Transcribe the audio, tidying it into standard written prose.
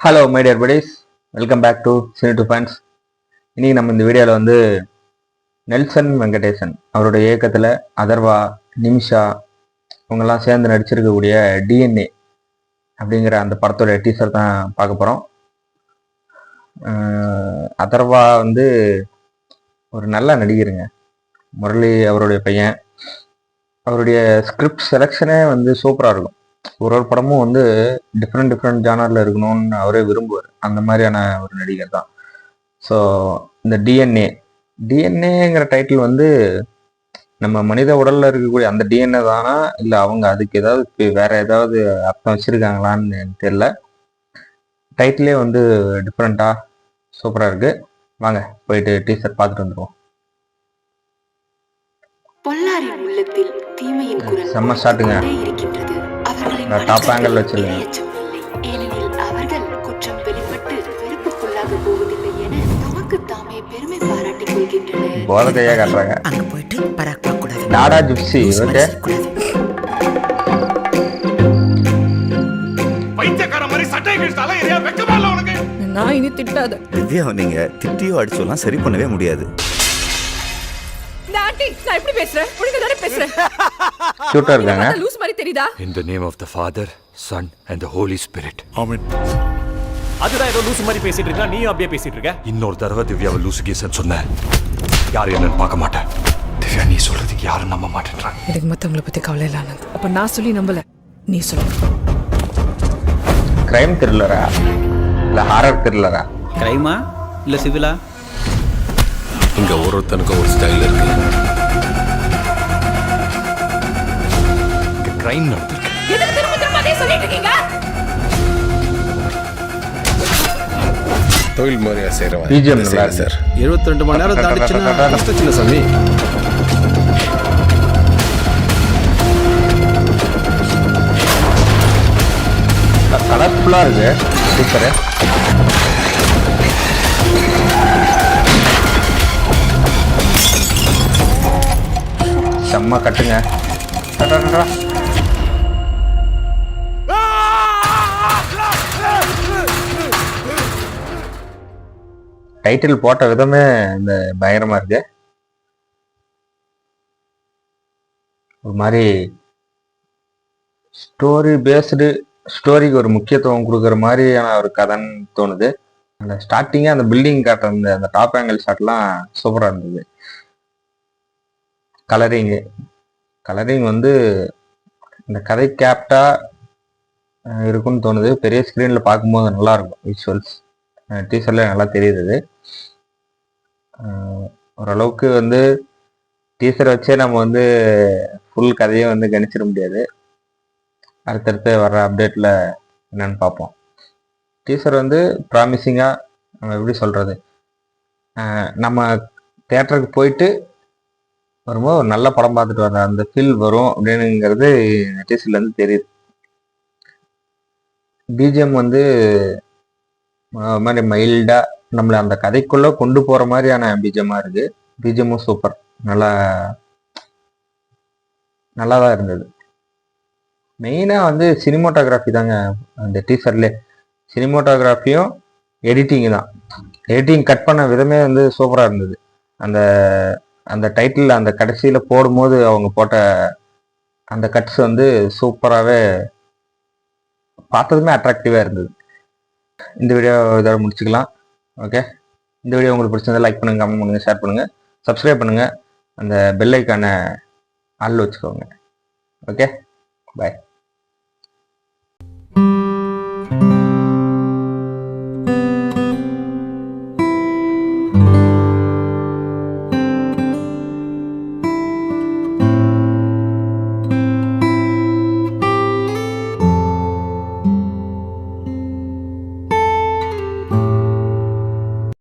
Hello my dear buddies, welcome back to cine to fans. இன்னைக்கு நம்ம இந்த வீடியோவில் வந்து நெல்சன் வெங்கடேசன் அவருடைய இயக்கத்தில் அதர்வா, நிமிஷா இவங்கெல்லாம் சேர்ந்து நடிச்சிருக்கக்கூடிய டிஎன்ஏ அப்படிங்கிற அந்த படத்தோட டீசர் தான் பார்க்க போகிறோம். அதர்வா வந்து ஒரு நல்ல நடிகருங்க. முரளி அவருடைய பையன். அவருடைய ஸ்கிரிப்ட் செலெக்ஷனே வந்து சூப்பராக இருக்கும். ஒரு படமும் வந்து டிஃப்ரெண்ட் ஜானரில் இருக்கணும்னு அவரே விரும்புவார். அந்த மாதிரியான ஒரு நடிகர் தான். ஸோ இந்த டிஎன்ஏங்கிற டைட்டில் வந்து நம்ம மனித உடலில் இருக்கக்கூடிய அந்த டிஎன்ஏ தானா, இல்லை அவங்க அதுக்கு ஏதாவது வேற ஏதாவது அர்த்தம் வச்சுருக்காங்களான்னு தெரியல. டைட்டிலே வந்து டிஃப்ரெண்ட்டாக சூப்பராக இருக்கு. வாங்க போயிட்டு டீசர் பார்த்துட்டு வந்துடுவோம். செம்ம ஸ்டார்ட்டுங்க. டாப் ஆங்கிள் வச்சிருக்கேன். போதையா காட்டுறாங்க. டாடா ஜிப்சி. ஓகே, நான் இனி திட்டாத. நீங்க திட்டியோ அடிச்சோலாம் சரி பண்ணவே முடியாது. நான் எப்படி பேசுறேன்? ஒழுங்கா தானே பேசுறேன். கியூட்டா இருக்காங்க. லூஸ் மாதிரி தெரியுதா? In the name of the Father, Son and the Holy Spirit. ஆமென். அதுதான் ஏதோ லூஸ் மாதிரி பேசிட்டு இருக்கா, நீயும் அப்படியே பேசிட்டு இருக்க. இன்னொரு தடவை திவ்யாவை லூசு கேசன்னு சொன்ன யார் என்னன்னு பார்க்க மாட்டேன். திவ்யா நீ சொல்றதுக்கு யாரும் நம்ப மாட்டேன்றாங்க. எனக்கு மத்தவங்கள பத்தி கவலை இல்ல ஆனந்த். அப்ப நான் சொல்லி நம்பல, நீ சொல்லு. கிரைம் த்ரில்லரா இல்ல ஹாரர் த்ரில்லரா? கிரைமா இல்ல சிவிலா? இங்க ஒருத்தனுக்கு ஒரு ஸ்டைல் இருக்கு. கிரைம் நடந்திருக்கு. எதுக்கு திரும்ப அதே சொல்லிட்டு இருக்கீங்க? தொழில் முறையா செய்றவன் பிஜிஎம் நல்லா சார். 72 மணி நேரம் தாண்டிச்சுன்னா கஷ்டம் சின்ன சாமி. கலர்ஃபுல்லா இருக்கு. சூப்பர். செம்ம கட்டுங்க. டைட்டில் போட்ட விதமே இந்த பயங்கரமா இருக்கு. ஒரு மாதிரி ஸ்டோரி பேஸ்டு, ஸ்டோரிக்கு ஒரு முக்கியத்துவம் கொடுக்குற மாதிரியான ஒரு கதைன்னு தோணுது. அந்த ஸ்டார்டிங்கே அந்த பில்டிங் காட்டுற அந்த டாப் ஆங்கிள் ஷாட்லாம் சூப்பராக இருந்தது. கலரிங் வந்து இந்த கதை கேப்டா இருக்குன்னு தோணுது. பெரிய ஸ்க்ரீனில் பார்க்கும்போது நல்லா இருக்கும். விஷுவல்ஸ் டீசர்ல நல்லா தெரியுது. ஓரளவுக்கு வந்து டீசர் வச்சே நம்ம வந்து ஃபுல் கதையை வந்து கணிச்சிட முடியாது. அடுத்தடுத்து வர்ற அப்டேட்டில் என்னன்னு பார்ப்போம். டீசர் வந்து ப்ராமிசிங்காக, நம்ம எப்படி சொல்கிறது, நம்ம தேட்டருக்கு போயிட்டு வரும்போது ஒரு நல்ல படம் பார்த்துட்டு வர அந்த ஃபீல் வரும் அப்படின்னுங்கிறது டீசர்லேருந்து தெரியுது. பிஜிஎம் வந்து மாதிரி மைல்டாக நம்மளை அந்த கதைக்குள்ளே கொண்டு போகிற மாதிரியான பிஜிஎம்மாக இருக்குது. பிஜிஎம்மும் சூப்பர், நல்லா தான் இருந்தது. மெயினாக வந்து சினிமோட்டோகிராஃபி தாங்க அந்த டீசர்லே. சினிமோட்டோகிராஃபியும் எடிட்டிங்கு தான். எடிட்டிங் கட் பண்ண விதமே வந்து சூப்பராக இருந்தது. அந்த டைட்டில் அந்த கடைசியில் போடும்போது அவங்க போட்ட அந்த கட்ஸ் வந்து சூப்பராகவே பார்த்ததுமே அட்ராக்டிவாக இருந்தது. இந்த வீடியோ இதோட முடிச்சுக்கலாம். ஓகே, இந்த வீடியோ உங்களுக்கு பிடிச்சிருந்தா லைக் பண்ணுங்கள், கமெண்ட் பண்ணுங்கள், ஷேர் பண்ணுங்கள், சப்ஸ்கிரைப் பண்ணுங்கள், அந்த பெல் ஐக்கானை ஆல் வச்சுக்கோங்க. ஓகே, பாய்.